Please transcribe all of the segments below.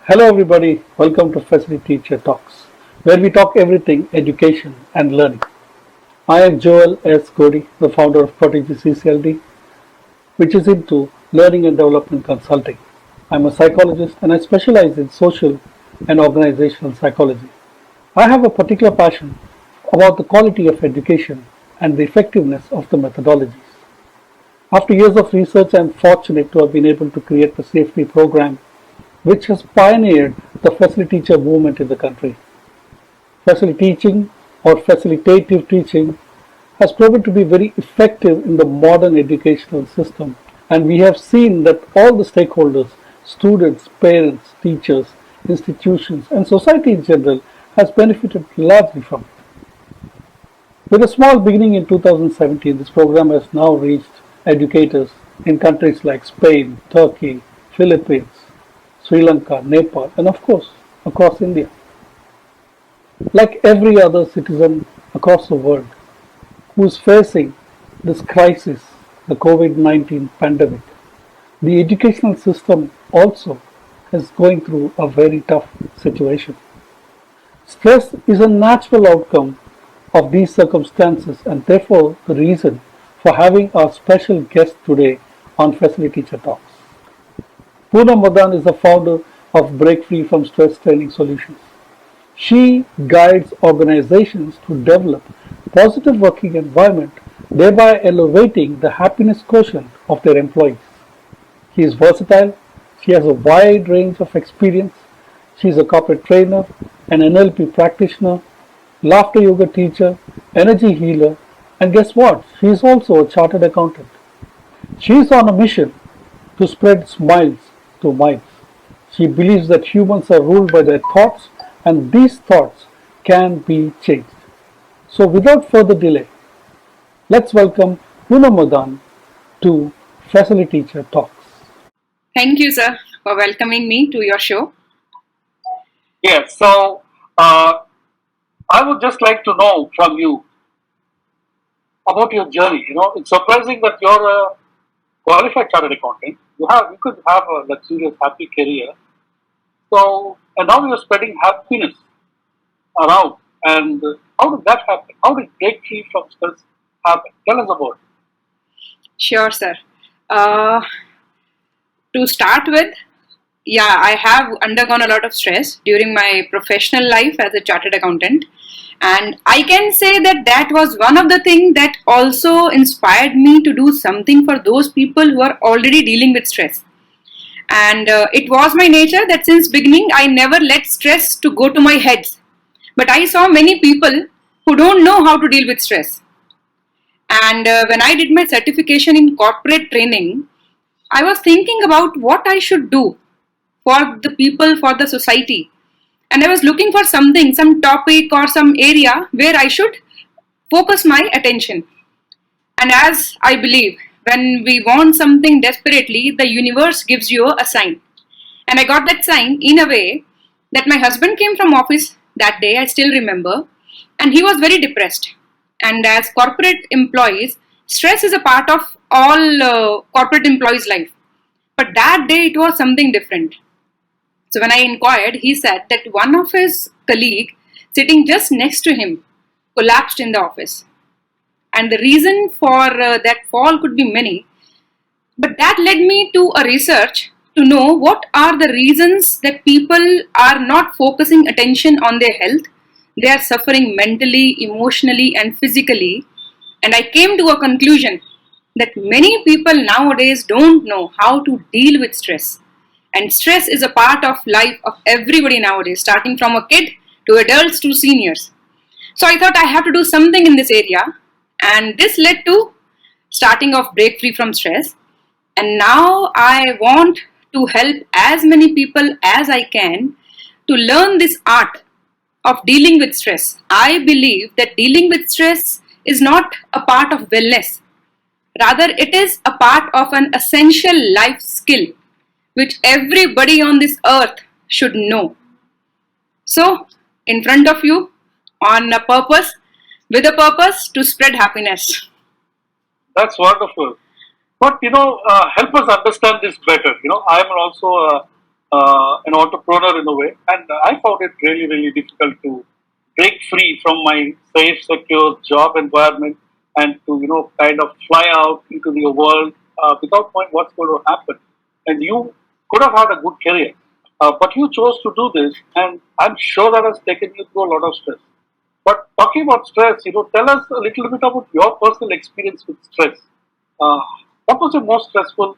Hello, everybody. Welcome to FaciliTeacher Talks, where we talk everything education and learning. I am Joel S. Godi, the founder of Prodigy CCLD, which is into learning and development consulting. I'm a psychologist and I specialize in social and organizational psychology. I have a particular passion about the quality of education and the effectiveness of the methodologies. After years of research, I am fortunate to have been able to create a safety program which has pioneered the FaciliTeacher movement in the country. FaciliTeaching or facilitative teaching has proven to be very effective in the modern educational system, and we have seen that all the stakeholders, students, parents, teachers, institutions, and society in general has benefited largely from it. With a small beginning in 2017, this program has now reached educators in countries like Spain, Turkey, Philippines, Sri Lanka, Nepal, and of course, across India. Like every other citizen across the world who is facing this crisis, the COVID-19 pandemic, the educational system also is going through a very tough situation. Stress is a natural outcome of these circumstances and therefore the reason for having our special guest today on FaciliTeacher Talks. Poonam Madaan is the founder of Break Free from Stress Training Solutions. She guides organizations to develop positive working environment, thereby elevating the happiness quotient of their employees. She is versatile. She has a wide range of experience. She is a corporate trainer, an NLP practitioner, laughter yoga teacher, energy healer, and guess what? She is also a chartered accountant. She is on a mission to spread smiles to minds. She believes that humans are ruled by their thoughts and these thoughts can be changed. So without further delay, let's welcome Poonam Madaan to FaciliTeacher Talks. Thank you, sir, for welcoming me to your show. Yes, so uh, I would just like to know from you about your journey. It's surprising that you're a qualified chartered accountant. You could have a luxurious, happy career. So, and now you're spreading happiness around. And how did that happen? How did break free from stress happen? Tell us about it. Sure, sir. Uh, to start with, yeah, I have undergone a lot of stress during my professional life as a chartered accountant. And I can say that that was one of the things that also inspired me to do something for those people who are already dealing with stress. And it was my nature that since beginning I never let stress to go to my heads. But I saw many people who don't know how to deal with stress. And when I did my certification in corporate training, I was thinking about what I should do for the people, for the society. And I was looking for something, some topic or some area where I should focus my attention. And as I believe, when we want something desperately, the universe gives you a sign. And I got that sign in a way that my husband came from office that day, I still remember, and he was very depressed. And as corporate employees, stress is a part of all corporate employees' life. But that day it was something different. So when I inquired, he said that one of his colleague sitting just next to him collapsed in the office. And the reason for that fall could be many, but that led me to a research to know what are the reasons that people are not focusing attention on their health. They are suffering mentally, emotionally, and physically. And I came to a conclusion that many people nowadays don't know how to deal with stress. And stress is a part of life of everybody nowadays, starting from a kid to adults to seniors. So I thought I have to do something in this area, and this led to starting of Break Free from Stress. And now I want to help as many people as I can to learn this art of dealing with stress. I believe that dealing with stress is not a part of wellness. Rather, it is a part of an essential life skill which everybody on this earth should know. So, in front of you, on a purpose, with a purpose to spread happiness. That's wonderful. But help us understand this better. I am also a an entrepreneur in a way, and I found it really, really difficult to break free from my safe, secure job environment and to kind of fly out into the world without knowing what's going to happen. And you could have had a good career, but you chose to do this, and I'm sure that has taken you through a lot of stress. But talking about stress, tell us a little bit about your personal experience with stress. Uh, what was the most stressful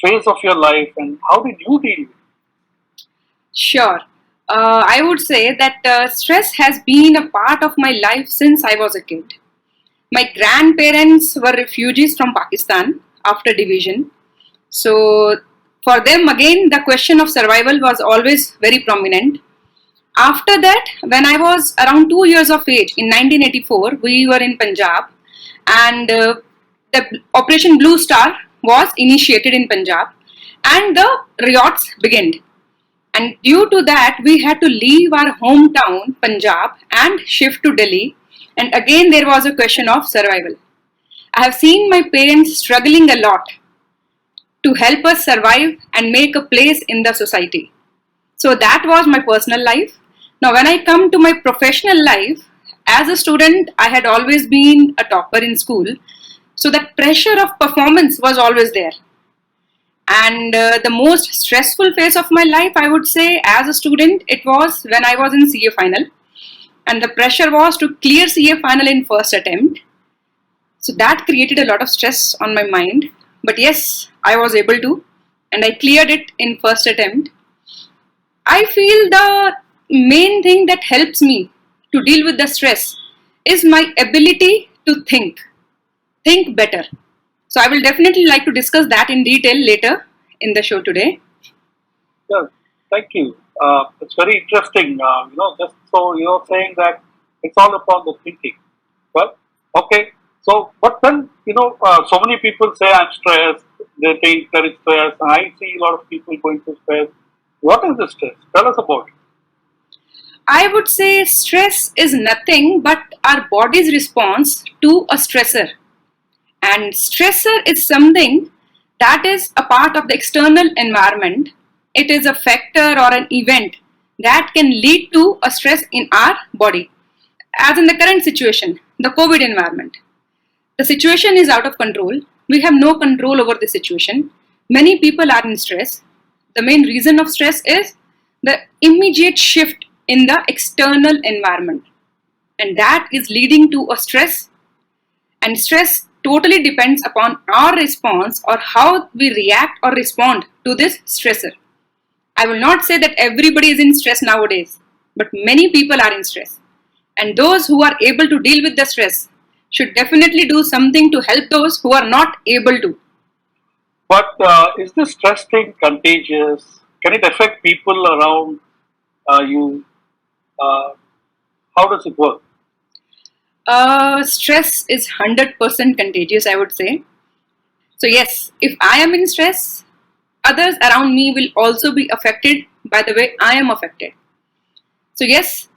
phase of your life, and how did you deal with it? Sure. I would say that stress has been a part of my life since I was a kid. My grandparents were refugees from Pakistan after division. So, for them, again, the question of survival was always very prominent. After that, when I was around 2 years of age in 1984, we were in Punjab, and the Operation Blue Star was initiated in Punjab, and the riots began. And due to that, we had to leave our hometown, Punjab, and shift to Delhi. And again, there was a question of survival. I have seen my parents struggling a lot to help us survive and make a place in the society. So that was my personal life. Now, when I come to my professional life, as a student, I had always been a topper in school. So that pressure of performance was always there. And the most stressful phase of my life, I would say, as a student, it was when I was in CA final. And the pressure was to clear CA final in first attempt. So that created a lot of stress on my mind. But yes, I was able to, and I cleared it in first attempt. I feel the main thing that helps me to deal with the stress is my ability to think better. So I will definitely like to discuss that in detail later in the show today. Yeah, thank you. It's very interesting. Just so you're saying that it's all upon the thinking. Well, okay. So, but then so many people say I'm stressed. They think there is stress, and I see a lot of people going through stress. What is the stress? Tell us about it. I would say stress is nothing but our body's response to a stressor. And stressor is something that is a part of the external environment. It is a factor or an event that can lead to a stress in our body. As in the current situation, the COVID environment. The situation is out of control. We have no control over the situation. Many people are in stress. The main reason of stress is the immediate shift in the external environment. And that is leading to a stress. And stress totally depends upon our response or how we react or respond to this stressor. I will not say that everybody is in stress nowadays, but many people are in stress. And those who are able to deal with the stress should definitely do something to help those who are not able to. But is this stress thing contagious? Can it affect people around you? Uh, how does it work? Stress is 100% contagious, I would say. So, yes, if I am in stress, others around me will also be affected by the way I am affected. So, yes,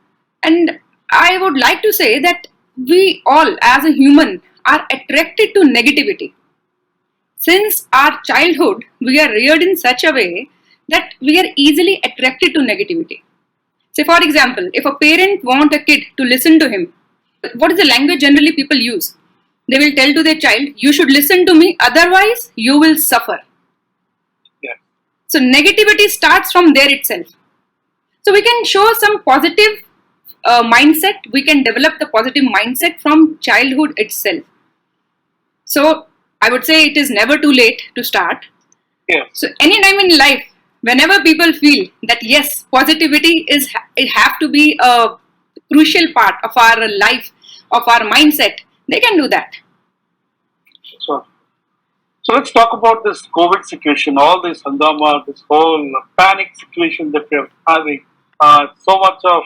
and I would like to say that we all, as a human, are attracted to negativity. Since our childhood, we are reared in such a way that we are easily attracted to negativity. Say, for example, if a parent wants a kid to listen to him, what is the language generally people use? They will tell to their child, you should listen to me, otherwise you will suffer. Yeah. So negativity starts from there itself. So we can show some positive mindset. We can develop the positive mindset from childhood itself. So I would say it is never too late to start. Yeah. So anytime in life, whenever people feel that yes, positivity it have to be a crucial part of our life, of our mindset, they can do that. So let's talk about this COVID situation, all this hangama, this whole panic situation that we're having. So much of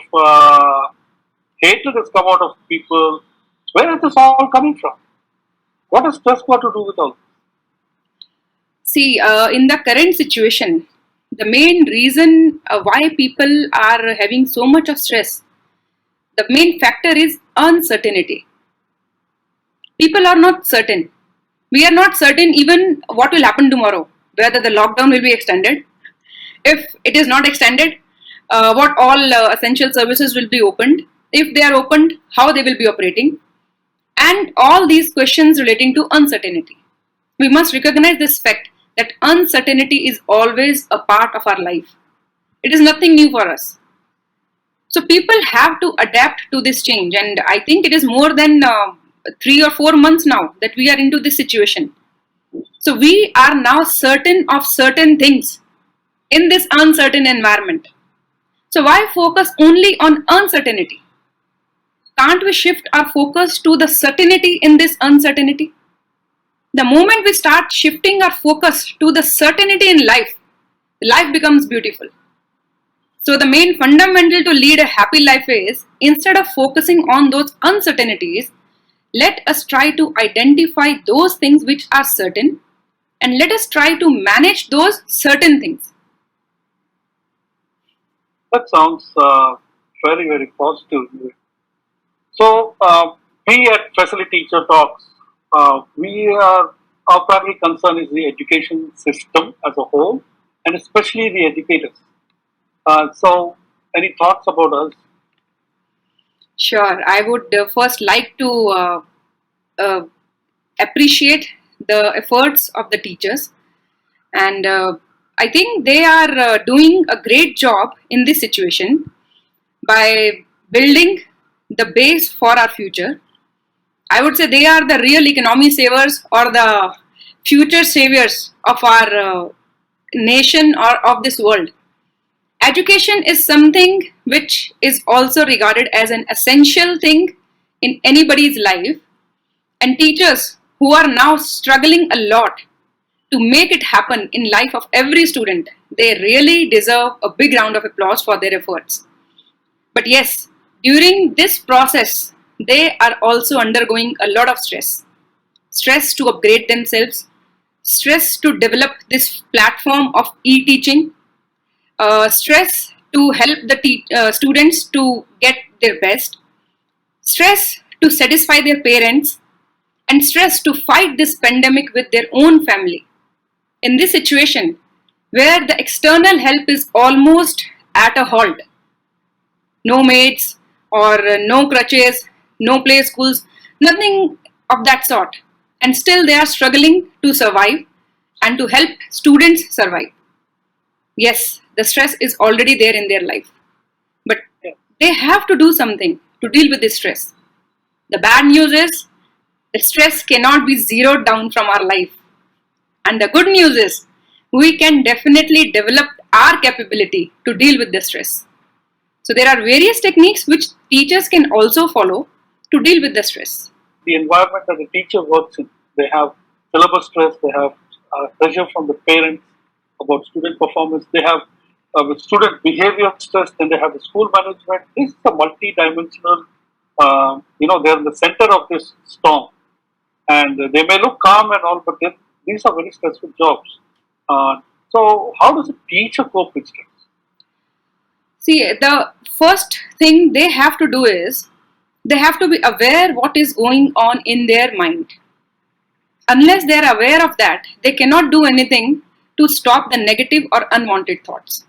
hatred has come out of people. Where is this all coming from? What has stress got to do with all? See, in the current situation, the main reason why people are having so much of stress, the main factor is uncertainty. People are not certain. We are not certain even what will happen tomorrow, whether the lockdown will be extended. If it is not extended, what all essential services will be opened? If they are opened, how they will be operating? And all these questions relating to uncertainty. We must recognize this fact that uncertainty is always a part of our life. It is nothing new for us. So people have to adapt to this change, and I think it is more than 3 or 4 months now that we are into this situation. So we are now certain of certain things in this uncertain environment. So why focus only on uncertainty? Can't we shift our focus to the certainty in this uncertainty? The moment we start shifting our focus to the certainty in life, life becomes beautiful. So the main fundamental to lead a happy life is, instead of focusing on those uncertainties, let us try to identify those things which are certain, and let us try to manage those certain things. That sounds very, very positive. So, we at FaciliTeacher Talks, our primary concern is the education system as a whole, and especially the educators. So, any thoughts about us? Sure, I would first like to appreciate the efforts of the teachers, and I think they are doing a great job in this situation by building the base for our future. I would say they are the real economy savers, or the future saviors of our nation or of this world. Education is something which is also regarded as an essential thing in anybody's life, and teachers who are now struggling a lot to make it happen in life of every student, they really deserve a big round of applause for their efforts. But yes, during this process, they are also undergoing a lot of stress. Stress to upgrade themselves, stress to develop this platform of e-teaching, stress to help the students to get their best, stress to satisfy their parents, and stress to fight this pandemic with their own family. In this situation, where the external help is almost at a halt, no maids or no crutches, no play schools, nothing of that sort, and still they are struggling to survive and to help students survive. Yes, the stress is already there in their life, but they have to do something to deal with this stress. The bad news is that stress cannot be zeroed down from our life, and the good news is we can definitely develop our capability to deal with the stress. So there are various techniques which teachers can also follow to deal with the stress. The environment that the teacher works in, they have syllabus stress, they have pressure from the parents about student performance, they have student behavior stress, then they have the school management. This is a multi-dimensional, they're in the center of this storm. And they may look calm and all, but these are very stressful jobs. So how does a teacher cope with stress? See, the first thing they have to do is they have to be aware what is going on in their mind. Unless they are aware of that, they cannot do anything to stop the negative or unwanted thoughts.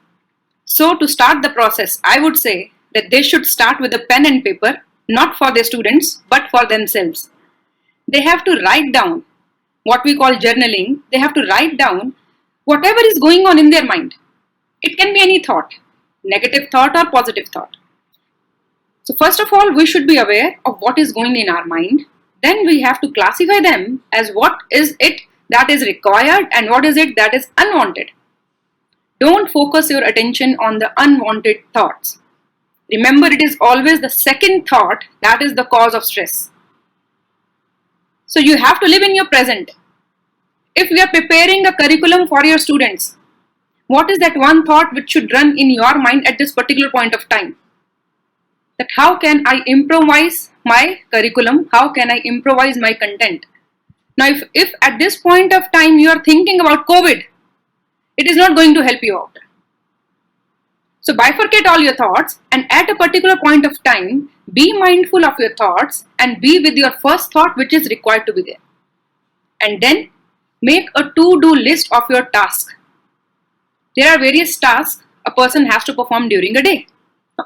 So to start the process, I would say that they should start with a pen and paper, not for their students, but for themselves. They have to write down what we call journaling. They have to write down whatever is going on in their mind. It can be any thought, negative thought or positive thought. So first of all, we should be aware of what is going in our mind. Then we have to classify them as what is it that is required and what is it that is unwanted. Don't focus your attention on the unwanted thoughts. Remember, it is always the second thought that is the cause of stress. So you have to live in your present. If we are preparing a curriculum for your students, what is that one thought which should run in your mind at this particular point of time? That how can I improvise my curriculum? How can I improvise my content? Now, if at this point of time you are thinking about COVID, it is not going to help you out. So bifurcate all your thoughts, and at a particular point of time, be mindful of your thoughts and be with your first thought which is required to be there. And then make a to-do list of your task. There are various tasks a person has to perform during a day.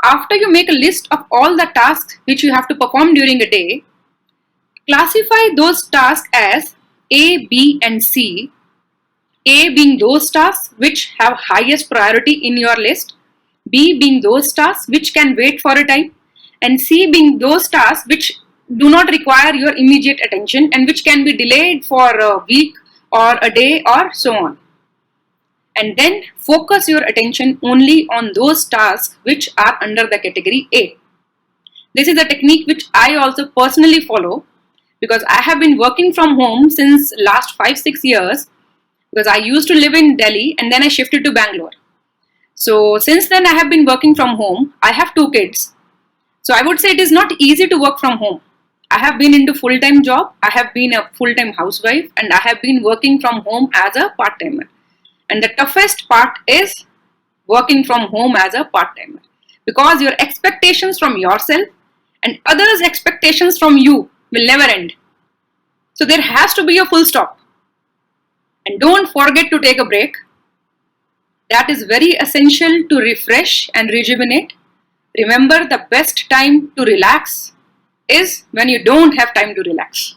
After you make a list of all the tasks which you have to perform during a day, classify those tasks as A, B, and C. A being those tasks which have highest priority in your list, B being those tasks which can wait for a time, and C being those tasks which do not require your immediate attention and which can be delayed for a week or a day or so on. And then focus your attention only on those tasks which are under the category A. This is a technique which I also personally follow because I have been working from home since last 5-6 years, because I used to live in Delhi and then I shifted to Bangalore. So since then I have been working from home. I have 2 kids. So I would say it is not easy to work from home. I have been into full-time job, I have been a full-time housewife, and I have been working from home as a part-timer. And the toughest part is working from home as a part-timer, because your expectations from yourself and others' expectations from you will never end. So there has to be a full stop. And don't forget to take a break. That is very essential to refresh and rejuvenate. Remember, the best time to relax is when you don't have time to relax.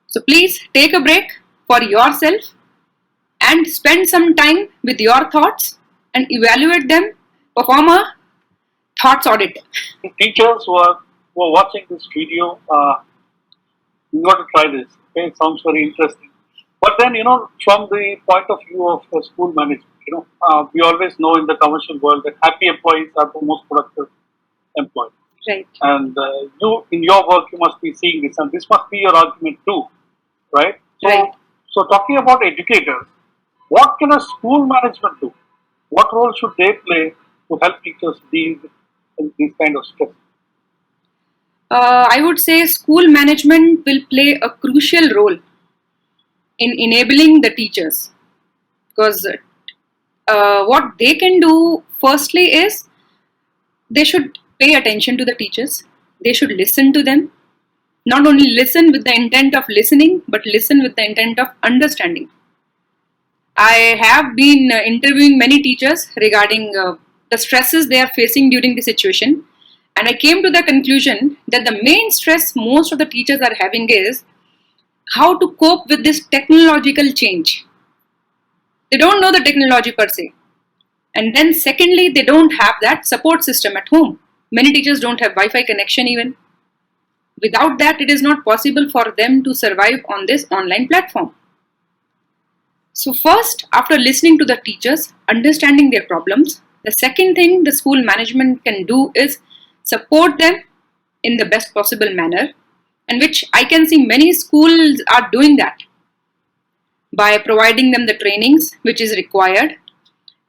So please take a break for yourself and spend some time with your thoughts and evaluate them. Perform a thoughts audit. Teachers who are watching this video, you got to try this. Okay, it sounds very interesting. But then, from the point of view of school management, we always know in the commercial world that happy employees are the most productive employees. Right. And you, in your work, you must be seeing this, and this must be your argument too, right? Right. So talking about educators, what can a school management do? What role should they play to help teachers deal with these kind of stress? I would say school management will play a crucial role in enabling the teachers, because what they can do firstly is they should pay attention to the teachers. They should listen to them. Not only listen with the intent of listening, but listen with the intent of understanding. I have been interviewing many teachers regarding the stresses they are facing during the situation, and I came to the conclusion that the main stress most of the teachers are having is how to cope with this technological change. They don't know the technology per se. And then secondly, they don't have that support system at home. Many teachers don't have Wi-Fi connection even. Without that, it is not possible for them to survive on this online platform. So first, after listening to the teachers, understanding their problems, the second thing the school management can do is support them in the best possible manner, and which I can see many schools are doing that by providing them the trainings which is required.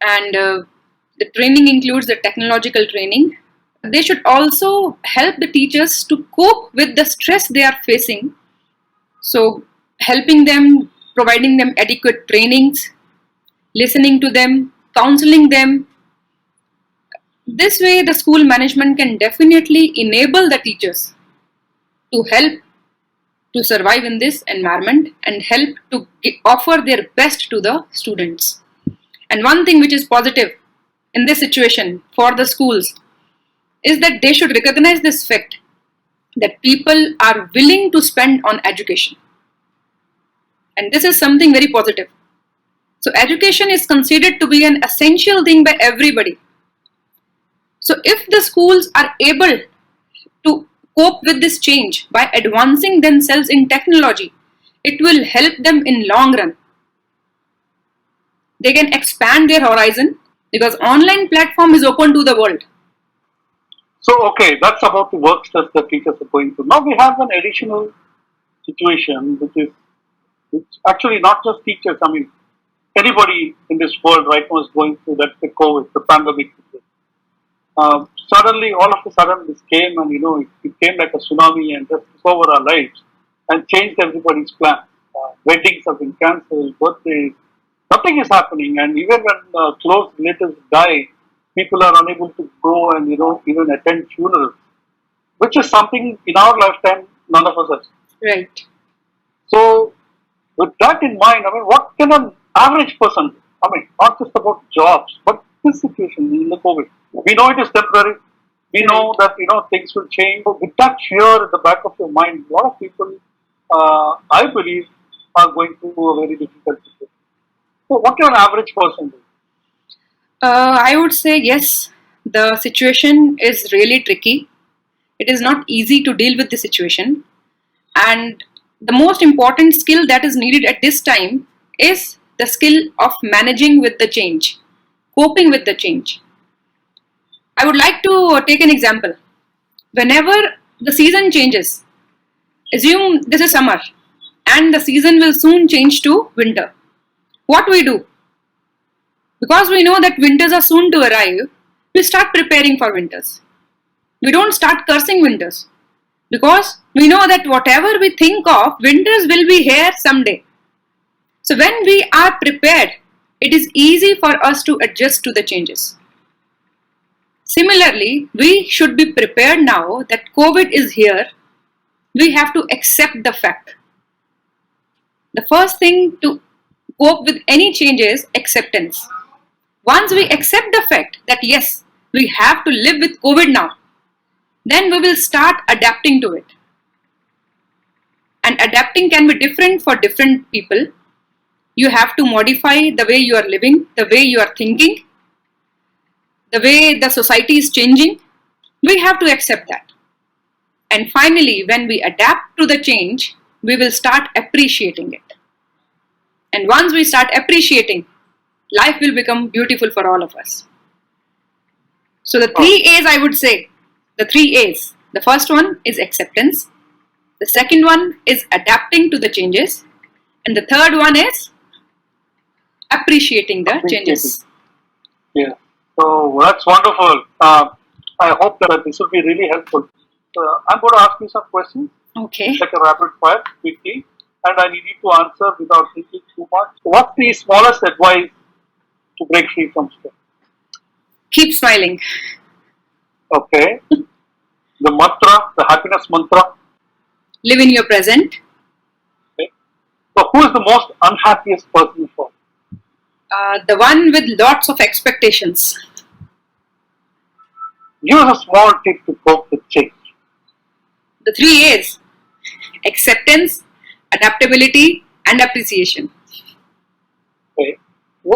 And the training includes the technological training. They should also help the teachers to cope with the stress they are facing. So helping them, providing them adequate trainings, listening to them, counseling them. This way the school management can definitely enable the teachers to help to survive in this environment and help to offer their best to the students. And one thing which is positive in this situation for the schools is that they should recognize this fact that people are willing to spend on education. And this is something very positive. So education is considered to be an essential thing by everybody. So if the schools are able to cope with this change by advancing themselves in technology, it will help them in long run. They can expand their horizon because online platform is open to the world. So, okay, that's about the work stress that teachers are going through. Now we have an additional situation which actually not just teachers, I mean, anybody in this world right now is going through, that's the COVID, the pandemic. Suddenly, all of a sudden, this came and, it came like a tsunami and just took over our lives and changed everybody's plans. Weddings have been cancelled, birthdays, nothing is happening. And even when close relatives die, people are unable to go and, even attend funerals, which is something in our lifetime none of us have. Right. So, with that in mind, I mean, what can an average person do? I mean, not just about jobs, but this situation in the COVID. We know it is temporary. We know that things will change. But with that fear in the back of your mind, a lot of people, I believe, are going through a very difficult situation. So, what can an average person do? I would say yes, the situation is really tricky. It is not easy to deal with the situation. And the most important skill that is needed at this time is the skill of managing with the change, coping with the change. I would like to take an example. Whenever the season changes, assume this is summer and the season will soon change to winter. What we do? Because we know that winters are soon to arrive, we start preparing for winters. We don't start cursing winters because we know that whatever we think of, winters will be here someday. So when we are prepared, it is easy for us to adjust to the changes. Similarly, we should be prepared now that COVID is here. We have to accept the fact. The first thing to cope with any change is acceptance. Once we accept the fact that yes, we have to live with COVID now, then we will start adapting to it. And adapting can be different for different people. You have to modify the way you are living, the way you are thinking, the way the society is changing. We have to accept that. And finally, when we adapt to the change, we will start appreciating it. And once we start appreciating, life will become beautiful for all of us. So the 3 A's, I would say, the 3 A's. The first one is acceptance. The second one is adapting to the changes. And the third one is appreciating the changes. Yeah. So that's wonderful. I hope that this will be really helpful. I'm going to ask you some questions. Okay. Like a rapid fire, quickly. And I need you to answer without thinking too much. What's the smallest advice to break free from stress? Keep smiling. Okay. The mantra, the happiness mantra. Live in your present. Okay. So who is the most unhappiest person for? The one with lots of expectations. Give us a small tip to cope with change. The 3 A's. Acceptance, adaptability, and appreciation. Okay.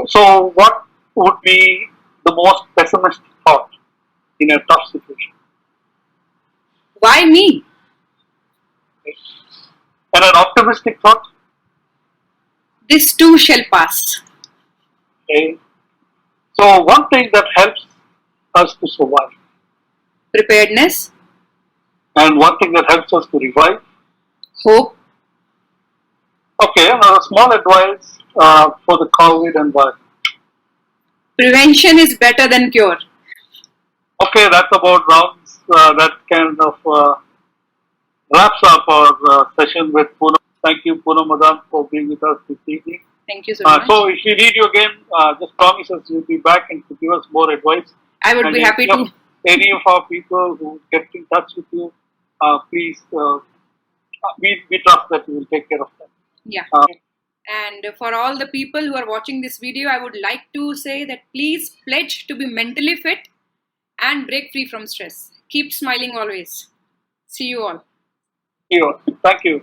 So what would be the most pessimistic thought in a tough situation? Why me? Okay. And an optimistic thought? This too shall pass. Okay. So one thing that helps us to survive. Preparedness, And one thing that helps us to revive. hope, Okay, now a small advice for the COVID environment. prevention is better than cure. Okay, that's about rounds. That kind of wraps up our session with Poonam. Thank you, Poonam Madaan, for being with us this evening. Thank you so much. So, if we need you again, just promise us you'll be back and to give us more advice. I would And be happy if to. any of our people who get in touch with you, please, we trust that you will take care of them. Yeah. And for all the people who are watching this video, I would like to say that please pledge to be mentally fit and break free from stress. Keep smiling always. See you all. Thank you.